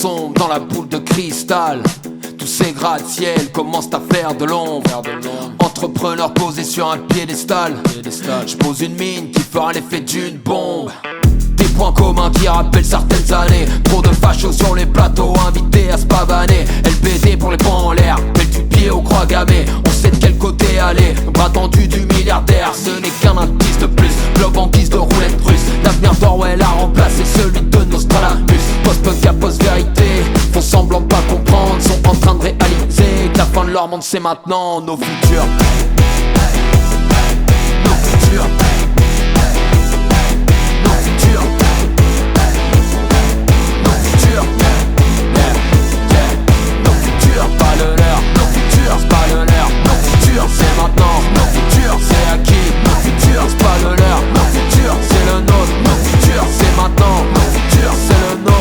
sombre dans la boule de cristal. Tous ces gratte-ciel commencent à faire de l'ombre. Entrepreneur posé sur un piédestal. Je pose une mine qui fera l'effet d'une bombe. Des points communs qui rappellent certaines années. Trop de fachos sur les plateaux, invités à se pavaner. LBD pour les poings en l'air, belle du pied aux croix gammées. On sait de quel côté aller, le bras tendu du milliardaire. Ce n'est qu'un indice de plus, globe en guise de roulette russe. L'avenir d'Orwell a remplacé celui de Nostradamus. Post-punk à post-vérité, font semblant de pas comprendre. Sont en train de réaliser que la fin de leur monde c'est maintenant. Nos futurs, nos futurs, nos futurs, nos futurs, nos futurs, pas le leur. Nos futurs, c'est pas le leur. Nos futurs, c'est maintenant. Nos futurs, c'est acquis. Nos futurs, c'est pas le leur. Nos futurs, c'est le nôtre. Nos futurs, c'est maintenant. Nos futurs, c'est le nôtre.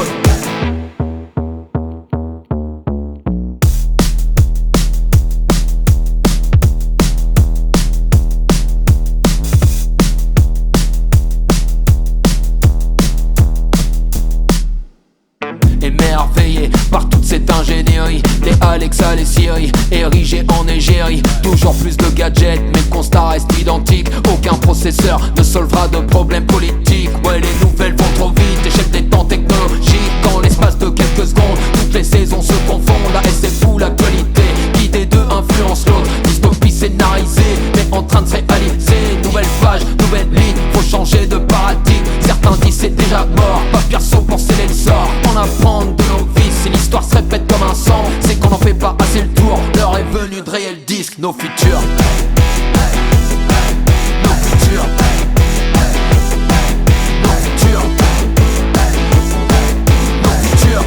Émerveillé par toute cette ingénierie, les Alexa, les Siri, érigés en égérie. Toujours plus de gadgets, mais le constat reste identique. Aucun processeur ne solvera de problèmes politiques. Ouais, les nouvelles vont trop vite, échec des temps technologiques. Dans l'espace de quelques secondes, toutes les saisons se confondent. La SF ou l'actualité, qui des deux influence l'autre. Dystopie scénarisée, mais en train de se réaliser. Nouvelle page, nouvelle ligne, faut changer de paradigme. Certains disent c'est déjà mort, pas perso pour sceller le sort. En apprendre de nos vies, si l'histoire se répète comme un sang, c'est qu'on n'en fait pas assez le tour. L'heure est venue de rayer le disque, nos futurs, nos futurs, nos futurs, nos futurs,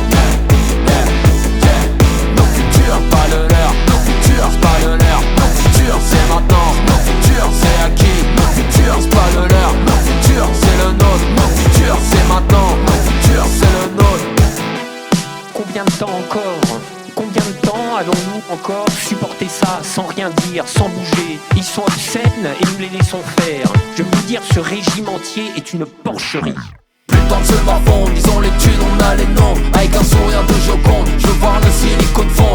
nos futurs, pas le leur. Nos futurs, c'est pas le leur. Nos futurs, c'est maintenant. Nos futurs, c'est acquis. Nos futurs, c'est pas le leur. Nos futurs, c'est le nôtre. Nos futurs, c'est maintenant. Nos futurs, c'est le nôtre. Combien de temps encore? Combien de temps allons-nous encore supporter ça sans rien dire, sans bouger? Ils sont obscènes et nous les laissons faire. Je veux dire, ce régime entier est une porcherie. Plus le temps de se morfondre, disons les thunes, on a les noms. Avec un sourire de Joconde, je veux voir le silicone fond.